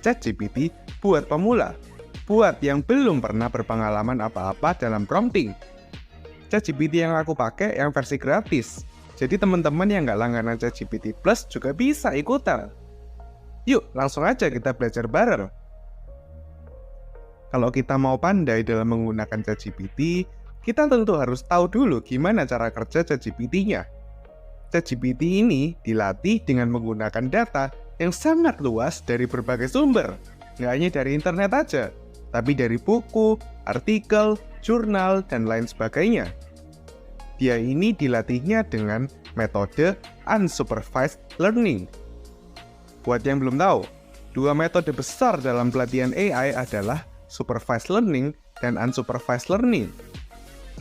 ChatGPT buat pemula, buat yang belum pernah berpengalaman apa-apa dalam prompting. ChatGPT yang aku pakai yang versi gratis, jadi teman-teman yang nggak langganan ChatGPT Plus juga bisa ikutan. Yuk, langsung aja kita belajar bareng. Kalau kita mau pandai dalam menggunakan ChatGPT, kita tentu harus tahu dulu gimana cara kerja ChatGPT-nya. ChatGPT ini dilatih dengan menggunakan data yang sangat luas dari berbagai sumber. Nggak hanya dari internet aja, tapi dari buku, artikel, jurnal, dan lain sebagainya. Dia ini dilatihnya dengan metode unsupervised learning. Buat yang belum tahu, dua metode besar dalam pelatihan AI adalah supervised learning dan unsupervised learning.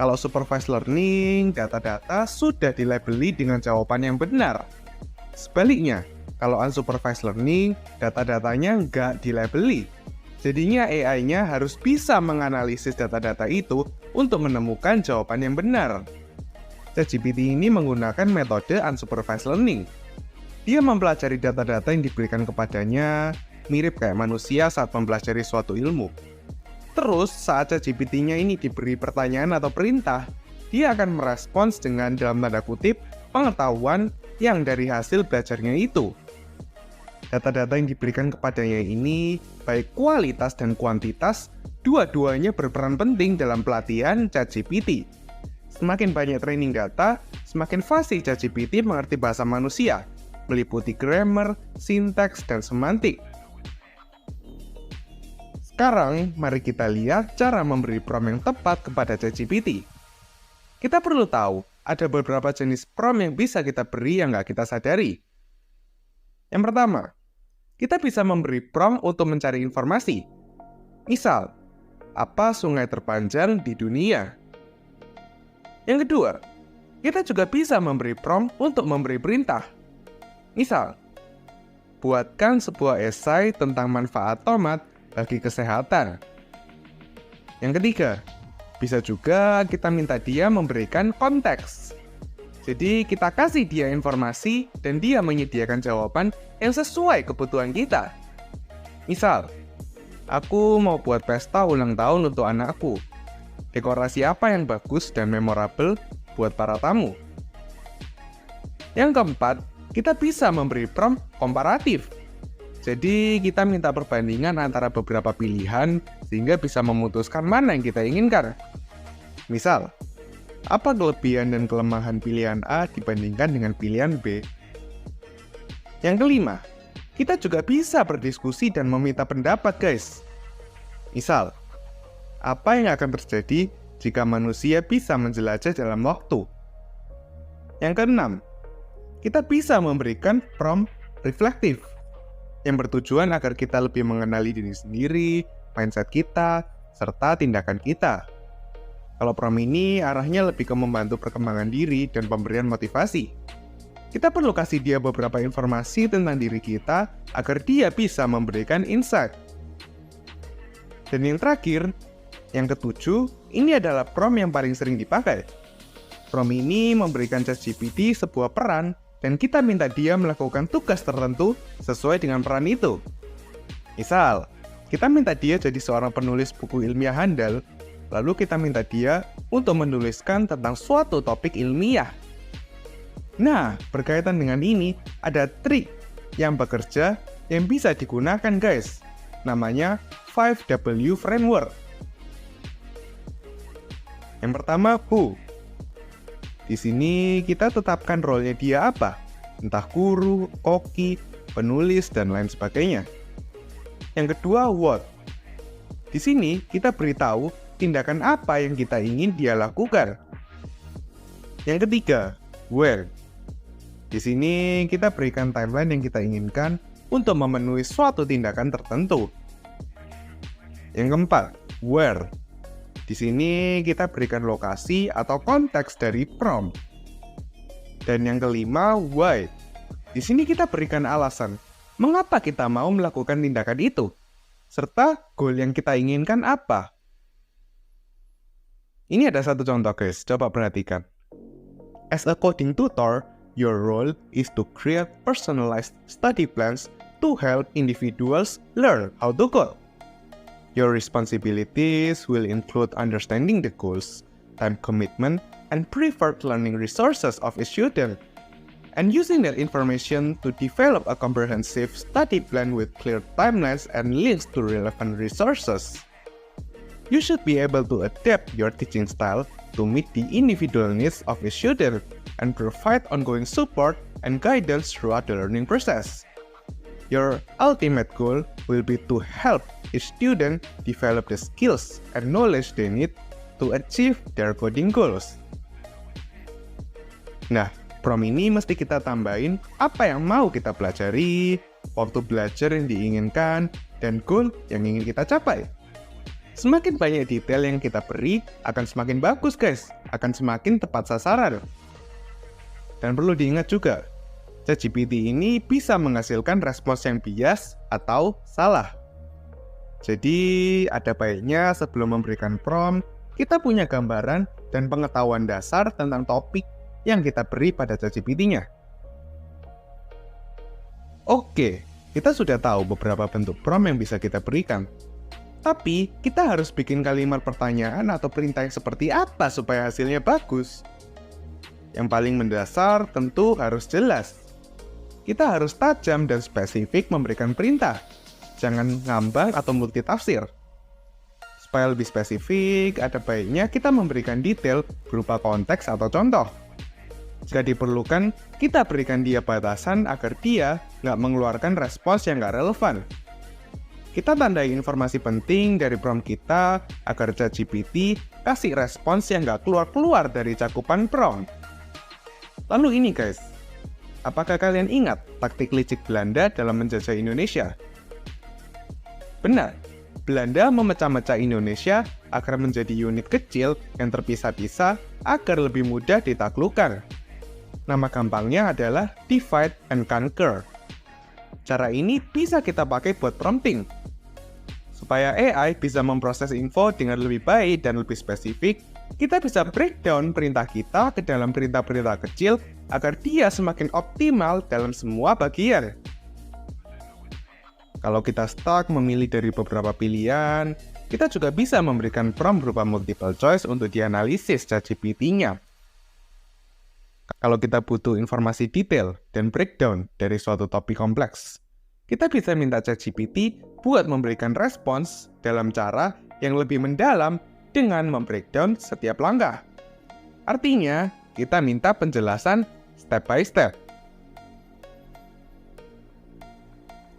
Kalau supervised learning, data-data sudah dilabeli dengan jawaban yang benar. Sebaliknya, kalau unsupervised learning, data-datanya nggak dilabeli. Jadinya AI-nya harus bisa menganalisis data-data itu untuk menemukan jawaban yang benar. ChatGPT ini menggunakan metode unsupervised learning. Dia mempelajari data-data yang diberikan kepadanya, mirip kayak manusia saat mempelajari suatu ilmu. Terus, saat ChatGPT-nya ini diberi pertanyaan atau perintah, dia akan merespons dengan dalam tanda kutip pengetahuan yang dari hasil belajarnya itu. Data-data yang diberikan kepadanya ini, baik kualitas dan kuantitas, dua-duanya berperan penting dalam pelatihan ChatGPT. Semakin banyak training data, semakin fasih ChatGPT mengerti bahasa manusia, meliputi grammar, sintaks, dan semantik. Sekarang, mari kita lihat cara memberi prompt yang tepat kepada ChatGPT. Kita perlu tahu, ada beberapa jenis prompt yang bisa kita beri yang nggak kita sadari. Yang pertama, kita bisa memberi prompt untuk mencari informasi. Misal, apa sungai terpanjang di dunia? Yang kedua, kita juga bisa memberi prompt untuk memberi perintah. Misal, buatkan sebuah esai tentang manfaat tomat bagi kesehatan. Yang ketiga, bisa juga kita minta dia memberikan konteks. Jadi kita kasih dia informasi dan dia menyediakan jawaban yang sesuai kebutuhan kita. Misal, aku mau buat pesta ulang tahun untuk anakku. Dekorasi apa yang bagus dan memorable buat para tamu? Yang keempat, kita bisa memberi prompt komparatif. Jadi kita minta perbandingan antara beberapa pilihan sehingga bisa memutuskan mana yang kita inginkan. Misal, apa kelebihan dan kelemahan pilihan A dibandingkan dengan pilihan B? Yang kelima, kita juga bisa berdiskusi dan meminta pendapat, guys. Misal, apa yang akan terjadi jika manusia bisa menjelajah dalam waktu? Yang keenam, kita bisa memberikan prompt reflektif yang bertujuan agar kita lebih mengenali diri sendiri, mindset kita, serta tindakan kita. Kalau prompt ini arahnya lebih ke membantu perkembangan diri dan pemberian motivasi. Kita perlu kasih dia beberapa informasi tentang diri kita agar dia bisa memberikan insight. Dan yang terakhir, yang ketujuh, ini adalah prompt yang paling sering dipakai. Prompt ini memberikan ChatGPT sebuah peran dan kita minta dia melakukan tugas tertentu sesuai dengan peran itu. Misal, kita minta dia jadi seorang penulis buku ilmiah handal, lalu kita minta dia untuk menuliskan tentang suatu topik ilmiah. Nah, berkaitan dengan ini, ada trik yang bekerja yang bisa digunakan, guys. Namanya 5W Framework. Yang pertama, who. Di sini kita tetapkan role-nya dia apa, entah guru, koki, penulis, dan lain sebagainya. Yang kedua, what. Di sini kita beritahu tindakan apa yang kita ingin dia lakukan. Yang ketiga, where. Di sini kita berikan timeline yang kita inginkan untuk memenuhi suatu tindakan tertentu. Yang keempat, where. Di sini kita berikan lokasi atau konteks dari prompt. Dan yang kelima, why. Di sini kita berikan alasan mengapa kita mau melakukan tindakan itu, serta goal yang kita inginkan apa. Ini ada satu contoh, guys. Coba perhatikan. As a coding tutor, your role is to create personalized study plans to help individuals learn how to code. Your responsibilities will include understanding the goals, time commitment, and preferred learning resources of a student, and using that information to develop a comprehensive study plan with clear timelines and links to relevant resources. You should be able to adapt your teaching style to meet the individual needs of a student and provide ongoing support and guidance throughout the learning process. Your ultimate goal will be to help a student develop the skills and knowledge they need to achieve their coding goals. Nah, prom ini mesti kita tambahin apa yang mau kita pelajari, waktu belajar yang diinginkan, dan goal yang ingin kita capai. Semakin banyak detail yang kita beri, akan semakin bagus guys, akan semakin tepat sasaran. Dan perlu diingat juga, ChatGPT ini bisa menghasilkan respons yang bias atau salah. Jadi, ada baiknya sebelum memberikan prompt, kita punya gambaran dan pengetahuan dasar tentang topik yang kita beri pada ChatGPT-nya. Oke, kita sudah tahu beberapa bentuk prompt yang bisa kita berikan. Tapi, kita harus bikin kalimat pertanyaan atau perintah yang seperti apa supaya hasilnya bagus. Yang paling mendasar tentu harus jelas. Kita harus tajam dan spesifik memberikan perintah. Jangan ngambang atau multitafsir. Supaya lebih spesifik, ada baiknya kita memberikan detail berupa konteks atau contoh. Jika diperlukan, kita berikan dia batasan agar dia nggak mengeluarkan respons yang nggak relevan. Kita tandai informasi penting dari prompt kita agar ChatGPT kasih respons yang nggak keluar-keluar dari cakupan prompt. Lalu ini guys, apakah kalian ingat taktik licik Belanda dalam menjajah Indonesia? Benar, Belanda memecah-mecah Indonesia agar menjadi unit kecil yang terpisah-pisah agar lebih mudah ditaklukkan. Nama gampangnya adalah divide and conquer. Cara ini bisa kita pakai buat prompting. Supaya AI bisa memproses info dengan lebih baik dan lebih spesifik, kita bisa breakdown perintah kita ke dalam perintah-perintah kecil agar dia semakin optimal dalam semua bagian. Kalau kita stuck memilih dari beberapa pilihan, kita juga bisa memberikan prompt berupa multiple choice untuk dianalisis ChatGPT-nya. Kalau kita butuh informasi detail dan breakdown dari suatu topik kompleks, kita bisa minta ChatGPT buat memberikan respons dalam cara yang lebih mendalam dengan membreakdown setiap langkah. Artinya, kita minta penjelasan step by step.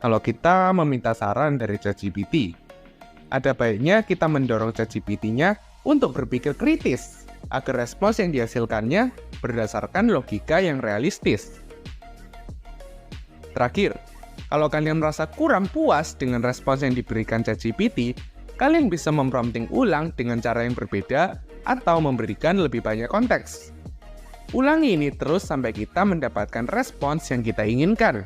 Kalau kita meminta saran dari ChatGPT, ada baiknya kita mendorong ChatGPT-nya untuk berpikir kritis agar respons yang dihasilkannya berdasarkan logika yang realistis. Terakhir, kalau kalian merasa kurang puas dengan respons yang diberikan ChatGPT, kalian bisa memprompting ulang dengan cara yang berbeda atau memberikan lebih banyak konteks. Ulangi ini terus sampai kita mendapatkan respons yang kita inginkan.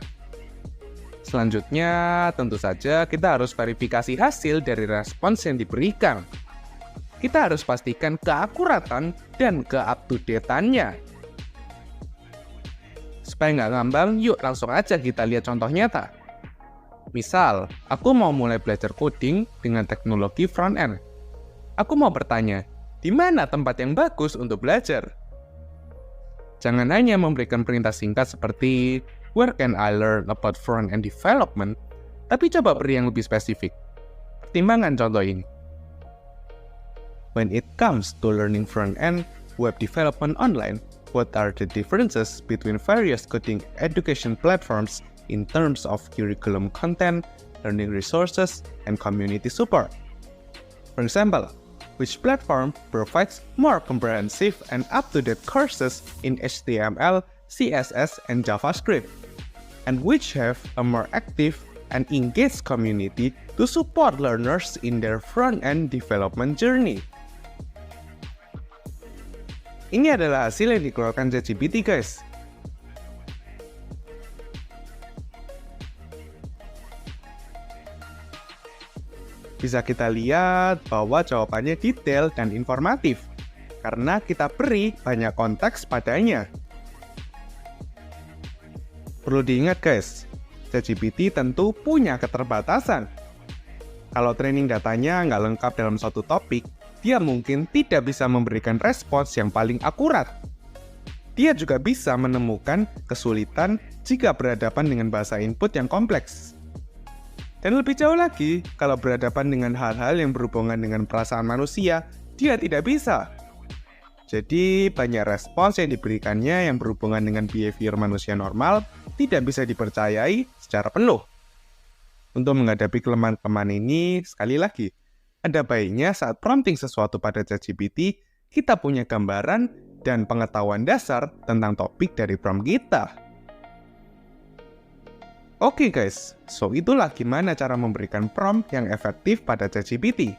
Selanjutnya, tentu saja kita harus verifikasi hasil dari respons yang diberikan. Kita harus pastikan keakuratan dan ke-up-to-date-annya. Supaya nggak ngambang, yuk langsung aja kita lihat contoh nyata. Misal, aku mau mulai belajar coding dengan teknologi front-end. Aku mau bertanya, di mana tempat yang bagus untuk belajar? Jangan hanya memberikan perintah singkat seperti, where can I learn about front-end development? Tapi coba beri yang lebih spesifik. Pertimbangkan contoh ini. When it comes to learning front-end web development online, what are the differences between various coding education platforms in terms of curriculum content, learning resources, and community support? For example, which platform provides more comprehensive and up-to-date courses in HTML, CSS, and JavaScript, and which have a more active and engaged community to support learners in their front-end development journey? Ini adalah hasil yang dikeluarkan ChatGPT, guys. Bisa kita lihat bahwa jawabannya detail dan informatif, karena kita beri banyak konteks padanya. Perlu diingat, guys, ChatGPT tentu punya keterbatasan. Kalau training datanya nggak lengkap dalam suatu topik, dia mungkin tidak bisa memberikan respons yang paling akurat. Dia juga bisa menemukan kesulitan jika berhadapan dengan bahasa input yang kompleks. Dan lebih jauh lagi, kalau berhadapan dengan hal-hal yang berhubungan dengan perasaan manusia, dia tidak bisa. Jadi, banyak respons yang diberikannya yang berhubungan dengan behavior manusia normal tidak bisa dipercayai secara penuh. Untuk menghadapi kelemahan-kelemahan ini, sekali lagi, ada baiknya saat prompting sesuatu pada ChatGPT, kita punya gambaran dan pengetahuan dasar tentang topik dari prompt kita. Oke guys, so itulah gimana cara memberikan prompt yang efektif pada ChatGPT.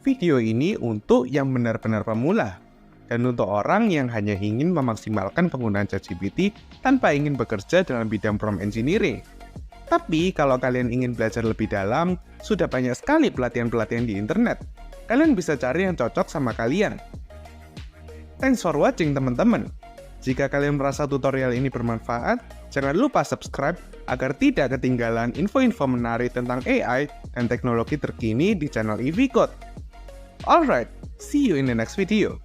Video ini untuk yang benar-benar pemula, dan untuk orang yang hanya ingin memaksimalkan penggunaan ChatGPT tanpa ingin bekerja dalam bidang prompt engineering. Tapi kalau kalian ingin belajar lebih dalam, sudah banyak sekali pelatihan-pelatihan di internet. Kalian bisa cari yang cocok sama kalian. Thanks for watching teman-teman. Jika kalian merasa tutorial ini bermanfaat, jangan lupa subscribe agar tidak ketinggalan info-info menarik tentang AI dan teknologi terkini di channel EV Code. Alright, see you in the next video.